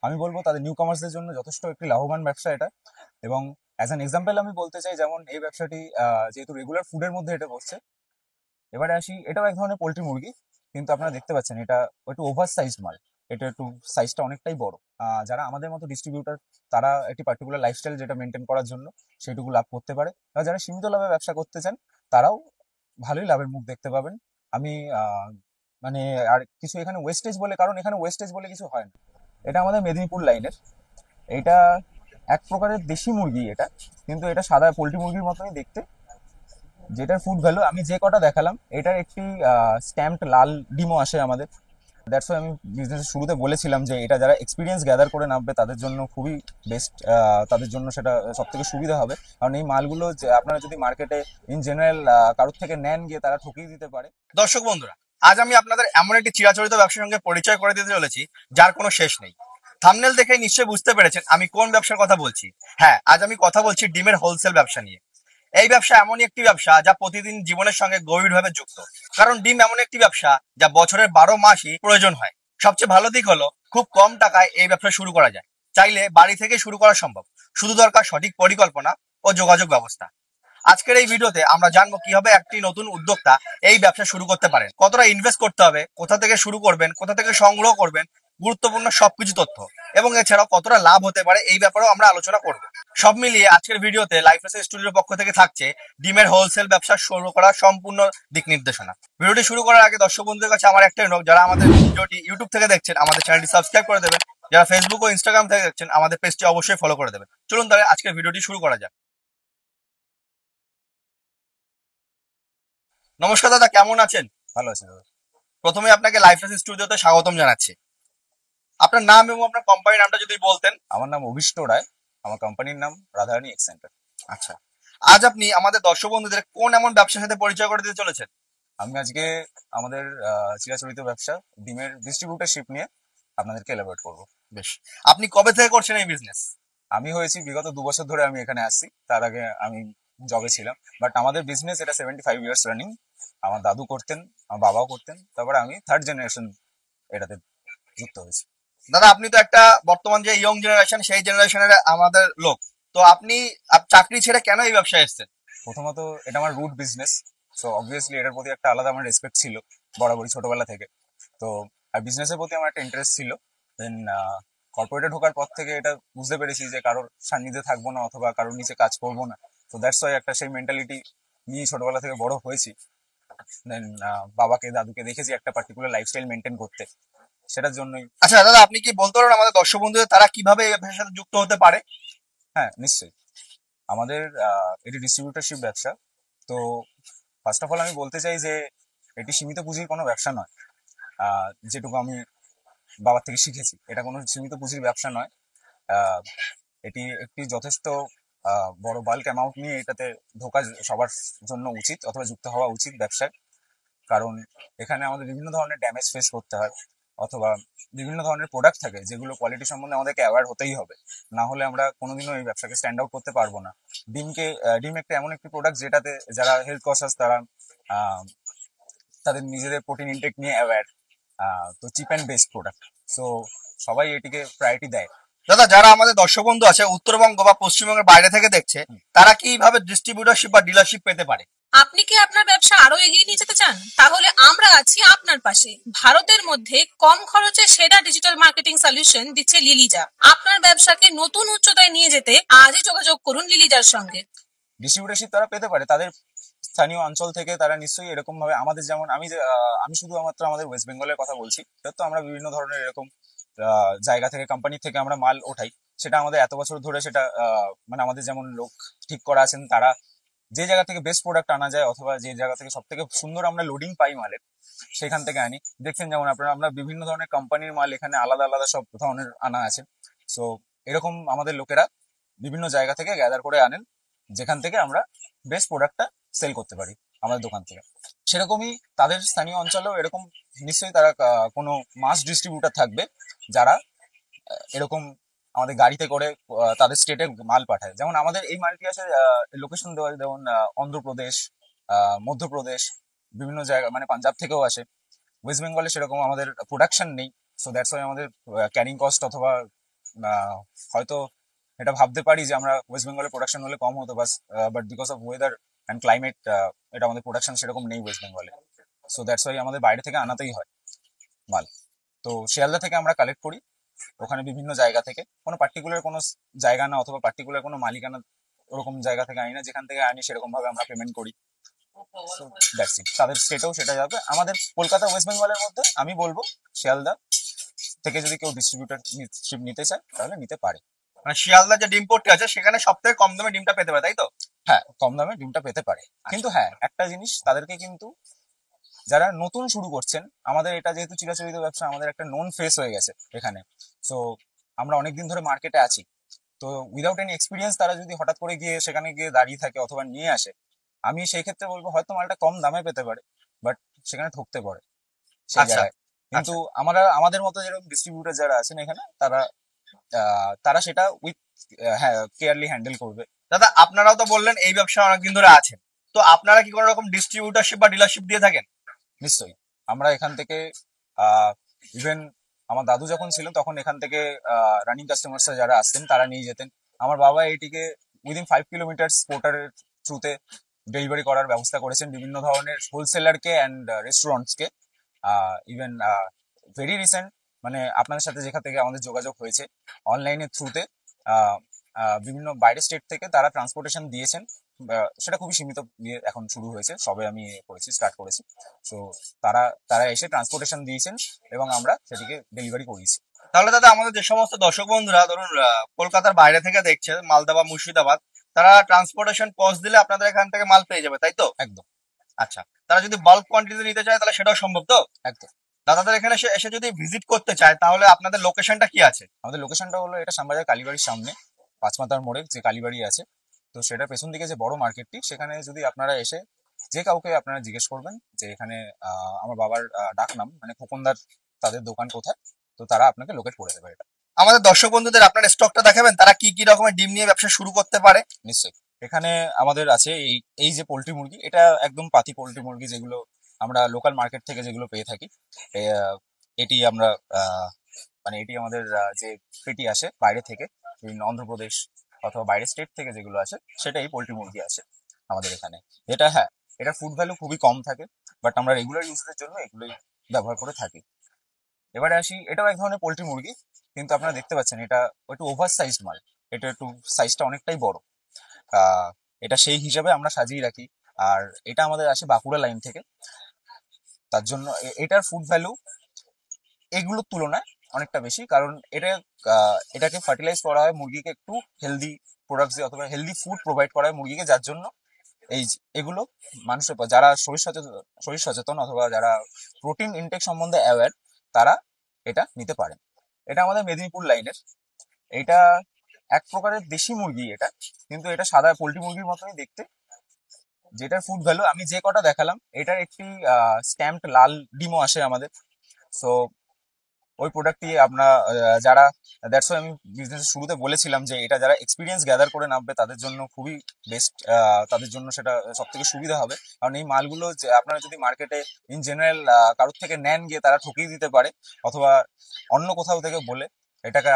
আমি বলবো তাদের নিউ কামার্সদের জন্য যথেষ্ট একটি লাভবান ব্যবসা এটা। এবং অ্যাজ অ্যান এক্সাম্পল আমি বলতে চাই, যেমন এই ব্যবসাটি যেহেতু রেগুলার ফুডের মধ্যে এটা পড়ছে, এবারে আসি, এটাও এক ধরনের পোল্ট্রি মুরগি, কিন্তু আপনারা দেখতে পাচ্ছেন এটা একটু ওভার সাইজ মাল। এটা একটু সাইজটা অনেকটাই বড়। যারা আমাদের মতো ডিস্ট্রিবিউটার, তারা একটি পার্টিকুলার লাইফস্টাইল যেটা মেনটেন করার জন্য সেটুকু লাভ করতে পারে, আর যারা সীমিত লাভে ব্যবসা করতে চান তারাও ভালোই লাভের মুখ দেখতে পাবেন। আমি মানে আর কিছু এখানে ওয়েস্টেজ বলে, কারণ এখানে ওয়েস্টেজ বলে কিছু হয় না। এটা আমাদের মেদিনীপুর লাইনের, এটা এক প্রকারের দেশি মুরগি এটা, কিন্তু এটা সাদা পোল্ট্রি মুরগির মতনই দেখতে। যেটার ফুড ভ্যালু আমি যে কটা দেখালাম, এটার একটি স্ট্যাম্পড লাল ডিমও আসে আমাদের। দ্যাটস ওয়াই আমি বিজনেসের শুরুতে বলেছিলাম যে এটা যারা এক্সপিরিয়েন্স গ্যাদার করে নামবে তাদের জন্য খুবই বেস্ট, তাদের জন্য সেটা সব থেকে সুবিধা হবে। কারণ এই মালগুলো আপনারা যদি মার্কেটে ইন জেনারেল কারোর থেকে নেন, গিয়ে তারা ঠকিয়ে দিতে পারে। দর্শক বন্ধুরা, আজ আমি আপনাদের এমন একটি চিরাচরিত ব্যবসার সঙ্গে পরিচয় করে দিতে চলেছি যার কোনো শেষ নেই। থাম্বনেল দেখে নিশ্চয়ই বুঝতে পেরেছেন আমি কোন ব্যবসার কথা বলছি। হ্যাঁ, আজ আমি কথা বলছি ডিমের হোলসেল ব্যবসা নিয়ে। এই ব্যবসা এমনই একটি ব্যবসা যা প্রতিদিন জীবনের সঙ্গে গভীরভাবে যুক্ত। কারণ ডিম এমন একটি ব্যবসা যা বছরের 12 মাসই প্রয়োজন হয়। সবচেয়ে ভালো দিক হলো খুব কম টাকায় এই ব্যবসা শুরু করা যায়। চাইলে বাড়ি থেকে শুরু করা সম্ভব, শুধু দরকার সঠিক পরিকল্পনা ও যোগাযোগ ব্যবস্থা। আজকের এই ভিডিওতে আমরা জানবো কিভাবে একটি নতুন উদ্যোক্তা এই ব্যবসা শুরু করতে পারেন, কতটা ইনভেস্ট করতে হবে, কোথা থেকে শুরু করবেন, কোথা থেকে সংগ্রহ করবেন, গুরুত্বপূর্ণ সবকিছু তথ্য, এবং এছাড়াও কতটা লাভ হতে পারে এই ব্যাপারেও আমরা আলোচনা করব। সব মিলিয়ে আজকের ভিডিওতে লাইফ রেসেল স্টুডিওর পক্ষ থেকে থাকছে ডিমের হোলসেল ব্যবসা শুরু করার সম্পূর্ণ দিক নির্দেশনা। ভিডিওটি শুরু করার আগে দর্শক বন্ধুদের কাছে আমার একটা অনুরোধ, যারা আমাদের ভিডিওটি ইউটিউব থেকে দেখছেন আমাদের চ্যানেলটি সাবস্ক্রাইব করে দেবেন, যারা ফেসবুক ও ইনস্টাগ্রাম থেকে দেখছেন আমাদের পেজটি অবশ্যই ফলো করে দেবেন। চলুন তাহলে আজকের ভিডিওটি শুরু করা যাক। নমস্কার দাদা, কেমন আছেন? ভালো আছে দাদা। প্রথমে আপনাকে লাইফ রেসেল স্টুডিওতে স্বাগতম জানাচ্ছি। আপনার নাম এবং আপনার কোম্পানির নামটা যদি বলতেন। আমার নাম অভিষ্ট রায়, আমার কোম্পানির নাম রাধারানী এক্স সেন্টার। আচ্ছা, আজ আপনি আমাদের দর্শক বন্ধুদের কোন এমন ব্যবসার সাথে পরিচয় করে দিতে চলেছেন? আমি আজকে আমাদের চিরাচরিত ব্যবসা ডিমের ডিস্ট্রিবিউটারশিপ নিয়ে আপনাদেরকে এলাবোরেট করবো। বেশ, আপনি কবে থেকে করছেন এই বিজনেস? আমি হয়েছি বিগত 2 বছর ধরে আমি এখানে আসছি, তার আগে আমি জবে ছিলাম। বাট আমাদের বিজনেস এটা 75 ইয়ার্স রানিং। আমার দাদু করতেন, আমার বাবাও করতেন, তারপরে আমি থার্ড জেনারেশন এটাতে যুক্ত হয়েছি। দাদা, আপনি তো একটা বর্তমান যে ইয়ং জেনারেশন, সেই জেনারেশনের আমাদের লোক, তো আপনি চাকরি ছেড়ে কেন এই ব্যবসায় এসেছেন? প্রথমত এটা আমার রুট বিজনেস, সো অবভিয়াসলি এটার প্রতি একটা আলাদা আমার রেসপেক্ট ছিল বরাবরই ছোটবেলা থেকে। তো আর বিজনেসের প্রতি আমার একটা ইন্টারেস্ট ছিল। দেন কর্পোরেটে ঢোকার পর থেকে এটা বুঝতে পেরেছি যে কারোর সান্নিধ্যে থাকবো না অথবা কারোর নিচে কাজ করবো না। তো দ্যাটস ওয়াই একটা সেই মেন্টালিটি নিয়ে ছোটবেলা থেকে বড় হয়েছি। দেন বাবাকে দাদুকে দেখেছি একটা পার্টিকুলার লাইফস্টাইল মেনটেন করতে, সেটার জন্যই। আচ্ছা দাদা, আপনি কি বলতে পারবেন আমাদের দর্শক বন্ধুদের তারা কিভাবে এই ব্যবসার সাথে যুক্ত হতে পারে? হ্যাঁ, নিশ্চয়ই। আমাদের এটি ডিস্ট্রিবিউটারশিপ ব্যবসা। তো ফার্স্ট অফ অল আমি বলতে চাই যে এটি সীমিত পুঁজির কোনো ব্যবসা নয়। যেটুকু আমি বাবার থেকে শিখেছি, এটা কোনো সীমিত পুঁজির ব্যবসা নয়। আহ, এটি একটি যথেষ্ট বড় বাল্ক অ্যামাউন্ট নিয়ে এটাতে ঢোকা সবার জন্য উচিত অথবা যুক্ত হওয়া উচিত ব্যবসায়। কারণ এখানে আমাদের বিভিন্ন ধরনের ড্যামেজ ফেস করতে হয়, অথবা বিভিন্ন ধরনের প্রোডাক্ট থাকে যেগুলো কোয়ালিটি সম্বন্ধে আমাদেরকে অ্যাওয়্যার হতেই হবে। না হলে আমরা কোনোদিনও এই ব্যবসাকে স্ট্যান্ড আউট করতে পারবো না। ডিম একটা এমন একটি প্রোডাক্ট যেটাতে যারা হেলথ কনসাস তারা আহ, তাদের নিজেদের প্রোটিন ইনটেক নিয়ে অ্যাওয়্যার। তো chip and best product, so সবাই এটিকে প্রায়োরিটি দেয়। দাদা, যারা আমাদের দর্শক বন্ধু আছে উত্তরবঙ্গ বা পশ্চিমবঙ্গের বাইরে থেকে দেখছে, তারা কিভাবে ডিস্ট্রিবিউটরশিপ বা ডিলারশিপ পেতে পারে? আপনি কি আপনার ব্যবসা আরো এগিয়ে নিয়ে যেতে চান? তাহলে আমরা আছি আপনার পাশে। ভারতের মধ্যে কম খরচে সেরা ডিজিটাল মার্কেটিং সলিউশন দিচ্ছে লিলিজা। আপনার ব্যবসাকে নতুন উচ্চতায় নিয়ে যেতে আজই যোগাযোগ করুন লিলিজার সঙ্গে। ডিস্ট্রিবিউটারশিপ তারা পেতে পারে তাদের স্থানীয় অঞ্চল থেকে। তারা নিশ্চয়ই এরকম ভাবে আমাদের যেমন আমি শুধুমাত্র আমাদের ওয়েস্ট বেঙ্গলের কথা বলছি, তো আমরা বিভিন্ন ধরনের এরকম জায়গা থেকে, কোম্পানি থেকে আমরা মাল ওঠাই। সেটা আমাদের এত বছর ধরে সেটা মানে আমাদের যেমন লোক ঠিক করা আছেন, তারা যে জায়গা থেকে বেস্ট প্রোডাক্ট আনা যায় অথবা যে জায়গা থেকে সব থেকে সুন্দর আমরা লোডিং পাই মালের, সেখান থেকে আনি। দেখছেন যেমন আপনারা, আমরা বিভিন্ন ধরনের কোম্পানির মাল এখানে আলাদা আলাদা সব ধরনের আনা আছে। সো এরকম আমাদের লোকেরা বিভিন্ন জায়গা থেকে গ্যাদার করে আনেন, যেখান থেকে আমরা বেস্ট প্রোডাক্টটা সেল করতে পারি আমাদের দোকান থেকে। সেরকমই তাদের স্থানীয় অঞ্চলেও এরকম নিশ্চয়ই তারা কোনো মাস ডিস্ট্রিবিউটার থাকবে যারা এরকম আমাদের গাড়িতে করে তাদের স্টেটে মাল পাঠায়। যেমন আমাদের এই মালটি আছে লোকেশন দেওয়া, যেমন অন্ধ্রপ্রদেশ, মধ্যপ্রদেশ, বিভিন্ন জায়গা, মানে পাঞ্জাব থেকেও আসে। ওয়েস্ট বেঙ্গলে সেরকম আমাদের প্রোডাকশন নেই, সো দ্যাটস ওয়াই আমাদের ক্যারিং কস্ট অথবা হয়তো এটা ভাবতে পারি যে আমরা ওয়েস্ট বেঙ্গলের প্রোডাকশন হলে কম হতো, but because of weather and climate এটা আমাদের প্রোডাকশন সেরকম নেই ওয়েস্ট বেঙ্গলে। সো দ্যাটস ওয়াই আমাদের বাইরে থেকে আনাতেই হয় মাল। তো শিয়ালদা থেকে আমরা কালেক্ট করি, ওখানে বিভিন্ন জায়গা থেকে, কোনো পার্টিকুলার কোনো জায়গা না অথবা পার্টিকুলার কোনো মালিকানা ওরকম জায়গা থেকে আনি না, যেখান থেকে আনি সেরকম ভাবে আমরা পেমেন্ট করি। সো দ্যাটস ইট, তাদের স্টেটেও সেটা যাবে। আমাদের কলকাতা ওয়েস্ট বেঙ্গলের মধ্যে আমি বলবো শিয়ালদা থেকে যদি কেউ ডিস্ট্রিবিউটারশিপ নিতে চায় তাহলে নিতে পারে। মানে শিয়ালদা যে ডিম পোর্টটি আছে সেখানে সব থেকে কম দামে ডিমটা পেতে পারে, তাই তো? হ্যাঁ, কম দামে ডিমটা পেতে পারে, কিন্তু হ্যাঁ একটা জিনিস তাদেরকে কিন্তু, যারা নতুন শুরু করছেন, আমাদের এটা যেহেতু চিরাচরিত ব্যবসা, আমাদের একটা নোন ফেস হয়ে গেছে এখানে, সো আমরা অনেকদিন ধরে মার্কেটে আছি, তো উইদাউট এনি এক্সপিরিয়েন্স তারা যদি হঠাৎ করে গিয়ে সেখানে গিয়ে দাঁড়িয়ে থাকে অথবা নিয়ে আসে, আমি সেই ক্ষেত্রে বলবো হয়তো মালটা কম দামে পেতে পারে, বাট সেখানে ঠকতে পারে সেই আচ্ছা, জায়গায়। কিন্তু আমাদের মতো যেরকম ডিস্ট্রিবিউটার যারা আছেন এখানে, তারা সেটা উইথ হ্যাঁ কেয়ারলি হ্যান্ডেল করবে। দাদা আপনারাও তো বললেন এই ব্যবসা অনেকদিন ধরে আছেন, তো আপনারা কি কোনো রকম ডিস্ট্রিবিউটারশিপ বা ডিলারশিপ দিয়ে থাকেন? নিশ্চয়ই, আমরা এখান থেকে ইভেন আমার দাদু যখন ছিল তখন এখান থেকে রানিং কাস্টমার্স যারা আসতেন তারা নিয়ে যেতেন। আমার বাবা এইটিকে উইদিন 5 কিলোমিটার পোর্টারের থ্রুতে ডেলিভারি করার ব্যবস্থা করেছেন বিভিন্ন ধরনের হোলসেলারকে অ্যান্ড রেস্টুরেন্টসকে। ইভেন ভেরি রিসেন্ট, মানে আপনাদের সাথে যেখান থেকে আমাদের যোগাযোগ হয়েছে অনলাইনের থ্রুতে, বিভিন্ন বাইরের স্টেট থেকে তারা ট্রান্সপোর্টেশন দিয়েছেন। সেটা খুবই সীমিত দিয়ে এখন শুরু হয়েছে, সবে আমি স্টার্ট করেছি। সো তারা তারা এসে ট্রান্সপোর্টেশন দিয়েছেন এবং আমরা সেটিকে ডেলিভারি করিয়েছি। তাহলে দাদা আমাদের যে সমস্ত দর্শক বন্ধুরা ধরুন কলকাতার বাইরে থেকে দেখছে, মালদা বা মুর্শিদাবাদ, তারা ট্রান্সপোর্টেশন কস্ট দিলে আপনাদের এখান থেকে মাল পেয়ে যাবে, তাই তো? একদম আচ্ছা, তারা যদি বাল্ক কোয়ান্টিটি নিতে চায় তাহলে সেটাও সম্ভব তো? একদম। দাদাদের এখানে এসে যদি ভিজিট করতে চায় তাহলে আপনাদের লোকেশনটা কি আছে? আমাদের লোকেশনটা হলো এটা শ্যামবাজার কালীবাড়ির সামনে, পাঁচমাথার মোড়ে যে কালীবাড়ি আছে, তো সেটার পেছন দিকে যে বড় মার্কেটটি, সেখানে যদি আপনারা এসে যে কাউকে আপনারা জিজ্ঞেস করবেন যে এখানে আমার বাবার ডাক নাম মানে খোকনদার তাদের দোকান কোথায়, তো তারা আপনাকে লোকেট করে দেবে এটা। আমাদের দর্শক বন্ধুদের আপনার স্টকটা দেখাবেন, তারা কি কি রকমের ডিম নিয়ে ব্যবসা শুরু করতে পারে? নিশ্চয়ই, এখানে আমাদের আছে এই যে পোল্ট্রি মুরগি, এটা একদম পাতি পোল্ট্রি মুরগি, যেগুলো আমরা লোকাল মার্কেট থেকে যেগুলো পেয়ে থাকি। এটি আমরা মানে এটি আমাদের যে পেটি আসে বাইরে থেকে, বিভিন্ন অন্ধ্রপ্রদেশ অথবা বাইরের স্টেট থেকে যেগুলো আসে, সেটাই পোল্ট্রি মুরগি আসে আমাদের এখানে। এটা হ্যাঁ, এটা ফুড ভ্যালু খুবই কম থাকে, বাট আমরা রেগুলার ইউজের জন্য এগুলোই ব্যবহার করে থাকি। এবারে আসি, এটাও এক ধরনের পোল্ট্রি মুরগি, কিন্তু আপনারা দেখতে পাচ্ছেন এটা একটু ওভার সাইজড মাল, এটা একটু সাইজটা অনেকটাই বড়। এটা সেই হিসাবে আমরা সাজিয়ে রাখি। আর এটা আমাদের আসে বাঁকুড়া লাইন থেকে, তার জন্য এটার ফুড ভ্যালু এগুলোর তুলনায় অনেকটা বেশি, কারণ এটাকে ফার্টিলাইজ করা হয় মুরগিকে একটু হেলদি প্রোডাক্টস অথবা হেলদি ফুড প্রোভাইড করা হয় মুরগিকে, যার জন্য এগুলো মানুষের যারা শরীর সচেতন অথবা যারা প্রোটিন ইনটেক সম্বন্ধে অ্যাওয়্যার, তারা এটা নিতে পারেন। এটা আমাদের মেদিনীপুর লাইনের, এটা এক প্রকারের দেশি মুরগি এটা, কিন্তু এটা সাদা পোল্ট্রি মুরগির মতনই দেখতে। যেটার ফুড ভ্যালু আমি যে কটা দেখালাম, এটার একটি স্ট্যাম্পড লাল ডিমও আসে আমাদের। সো ওই প্রোডাক্টটি আপনার যারা, দ্যাটস ওয়াই আমি বিজনেসের শুরুতে বলেছিলাম যে এটা যারা এক্সপিরিয়েন্স গ্যাদার করে নামবে তাদের জন্য খুবই বেস্ট, তাদের জন্য সেটা সব থেকে সুবিধা হবে। কারণ এই মালগুলো যে আপনারা যদি মার্কেটে ইন জেনারেল কারোর থেকে নেন, গিয়ে তারা ঠকিয়ে দিতে পারে, অথবা অন্য কোথাও থেকে বলে এটাকে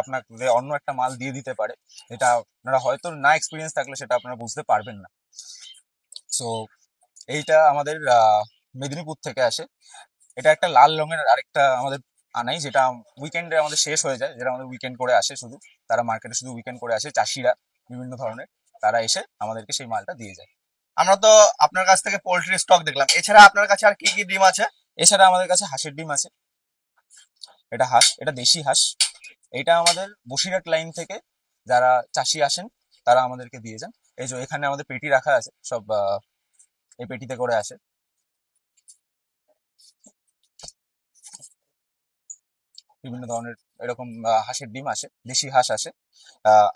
আপনাকে অন্য একটা মাল দিয়ে দিতে পারে, এটা আপনারা হয়তো না এক্সপিরিয়েন্স থাকলে সেটা আপনারা বুঝতে পারবেন না। সো এইটা আমাদের মেদিনীপুর থেকে আসে। এটা একটা লাল রঙের আরেকটা আমাদের আনাই, যেটা উইকেন্ডে আমাদের শেষ হয়ে যায়, যেটা আমাদের উইকেন্ড করে আসে শুধু, তারা মার্কেটে শুধু উইকেন্ড করে আসে চাষিরা বিভিন্ন ধরনের, তারা এসে আমাদেরকে সেই মালটা দিয়ে যায়। আমরা তো আপনার কাছ থেকে পোল্ট্রি স্টক দেখলাম, এছাড়া আপনার কাছে আর কি কি ডিম আছে? এছাড়া আমাদের কাছে হাঁসের ডিম আছে, এটা হাঁস, এটা দেশি হাঁস। এটা আমাদের বসিরহাট লাইন থেকে যারা চাষি আসেন তারা আমাদেরকে দিয়ে যান। এই যে এখানে আমাদের পেটি রাখা আছে সব, এই পেটিতে করে আসে। বিভিন্ন ধরনের এরকম হাঁসের ডিম আসে, দেশি হাঁস আসে।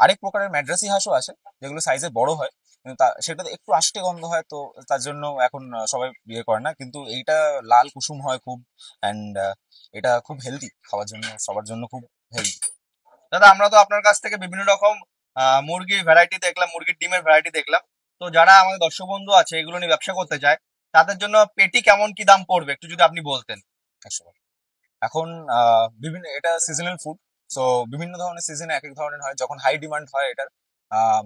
আরেক প্রকারের ম্যাড্রাসি হাঁসও আসে, যেগুলো সাইজে বড় হয়, কিন্তু সেটাতে একটু আষ্টে গন্ধ হয়, তো তার জন্য এখন সবাই বিয়ে করে না। কিন্তু এইটা লাল কুসুম হয় খুব, অ্যান্ড এটা খুব হেলদি, খাওয়ার জন্য সবার জন্য খুব হেলদি। দাদা আমরা তো আপনার কাছ থেকে বিভিন্ন রকম মুরগির ভ্যারাইটি দেখলাম, মুরগির ডিমের ভ্যারাইটি দেখলাম, তো যারা আমাদের দর্শক বন্ধু আছে এগুলো নিয়ে ব্যবসা করতে চায়, তাদের জন্য পেটি কেমন কি দাম পড়বে একটু যদি আপনি বলতেন। একশো। এখন বিভিন্ন, এটা সিজনাল ফুড, সো বিভিন্ন ধরনের সিজনে এক এক ধরনের হয়, যখন হাই ডিমান্ড হয় এটার আহ,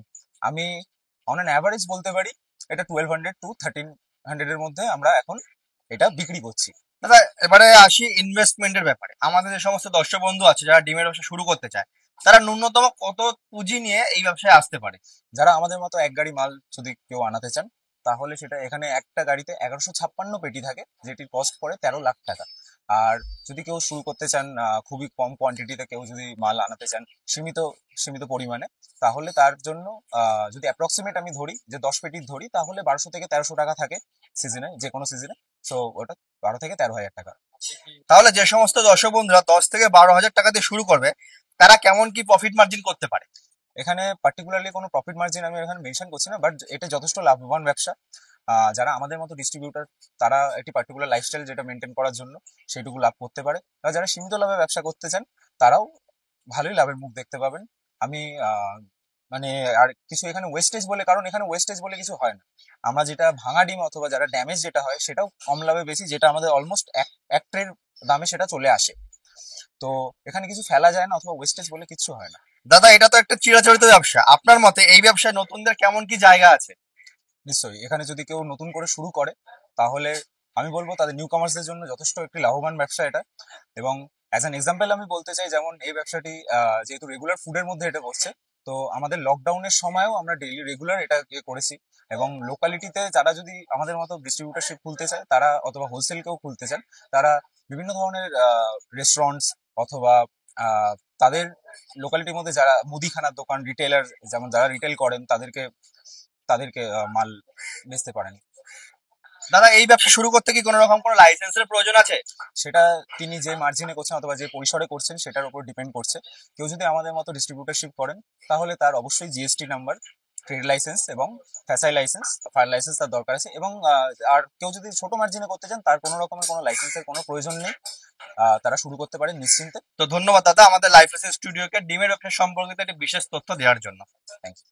আমি অন অ্যান অ্যাভারেজ বলতে পারি এটা 1200 to 1300 এর মধ্যে আমরা এখন এটা বিক্রি করছি। দাদা এবারে আসি ইনভেস্টমেন্টের ব্যাপারে। আমাদের যে সমস্ত দর্শক বন্ধু আছে যারা ডিমের ব্যবসা শুরু করতে চায়, তারা ন্যূনতম কত পুঁজি নিয়ে এই ব্যবসায় আসতে পারে? যারা আমাদের মতো এক গাড়ি মাল যদি কেউ আনাতে চান, তাহলে সেটা এখানে একটা গাড়িতে 1156 পেটি থাকে, যেটির কস্ট পড়ে 13 লাখ টাকা। আর যদি কেউ শুরু করতে চান খুবই কম কোয়ান্টিটিতে, কেউ যদি মাল আনাতে চান সীমিত সীমিত পরিমাণে, তাহলে তার জন্য যদি অ্যাপ্রক্সিমেট আমি ধরি যে 10 পেটির ধরি, তাহলে 1200 থেকে 1300 টাকা থাকে সিজনে, যে কোনো সিজনে। সো ওটা 12 থেকে 13 হাজার টাকা। তাহলে যে সমস্ত দর্শক বন্ধুরা 10 থেকে 12 হাজার টাকা দিয়ে শুরু করবে, তারা কেমন কি প্রফিট মার্জিন করতে পারে? এখানে পার্টিকুলারলি কোনো প্রফিট মার্জিন আমি এখানে মেনশন করছি না, বাট এটা যথেষ্ট লাভবান ব্যবসা। যারা আমাদের মতো ডিস্ট্রিবিউটার, তারা একটি পার্টিকুলার লাইফস্টাইল যেটা মেনটেন করার জন্য সেটুকু লাভ করতে পারে। আর যারা সীমিত লাভে ব্যবসা করতে চান, তারাও ভালোই লাভের মুখ দেখতে পাবেন। আমি মানে আর কিছু এখানে ওয়েস্টেজ বলে, কারণ এখানে ওয়েস্টেজ বলে কিছু হয় না। আমরা যেটা ভাঙা ডিম অথবা যারা ড্যামেজ যেটা হয় সেটাও কম লাভে বেশি, যেটা আমাদের অলমোস্ট এক ট্রের দামে সেটা চলে আসে। তো এখানে কিছু ফেলা যায় না অথবা ওয়েস্টেজ বলে কিছু হয় না। দাদা এটা তো একটা চিরাচরিত ব্যবসা, আপনার মতে এই ব্যবসায় নতুনদের কেমন কি জায়গা আছে? নিশ্চয়ই এখানে যদি কেউ নতুন করে শুরু করে, তাহলে আমি বলবো তাদের নিউ কামার্সদের জন্য যথেষ্ট একটি লাভবান ব্যবসা এটা। এবং অ্যাজ অ্যান এক্সাম্পল আমি বলতে চাই, যেমন এই ব্যবসাটি যেহেতু রেগুলার ফুডের মধ্যে এটা বসছে, তো আমাদের লকডাউনের সময়ও আমরা ডেইলি রেগুলার এটা করেছি। এবং লোকালিটিতে যারা যদি আমাদের মতো ডিস্ট্রিবিউটারশিপ খুলতে চায়, তারা অথবা হোলসেলকেও খুলতে চান, তারা বিভিন্ন ধরনের রেস্টুরেন্টস অথবা আহ, তাদের লোকালিটির মধ্যে যারা মুদিখানার দোকান, রিটেলার, যেমন যারা রিটেল করেন, তাদেরকে তাদেরকে মাল বেচতে পারেন। দাদা এই ব্যবসা শুরু করতে কি কোনো রকম কোনো লাইসেন্সের প্রয়োজন আছে? সেটা তিনি যে মার্জিনে করছেন অথবা যে পরিসরে করছেন সেটার উপর ডিপেন্ড করছে। কেউ যদি আমাদের মতো ডিস্ট্রিবিউটারশিপ করেন, তাহলে তার অবশ্যই জিএসটি নাম্বার, ট্রেড লাইসেন্স এবং ফ্যাসাই লাইসেন্স, ফায়ার লাইসেন্স তার দরকার আছে। এবং আর কেউ যদি ছোট মার্জিনে করতে চান, তার কোনো রকমের কোনো লাইসেন্সের কোনো প্রয়োজন নেই। তারা শুরু করতে পারেন নিশ্চিন্তে। তো ধন্যবাদ দাদা আমাদের লাইফ স্টুডিওকে ডিমের ব্যবসা সম্পর্কিত একটি বিশেষ তথ্য দেওয়ার জন্য। Thank you.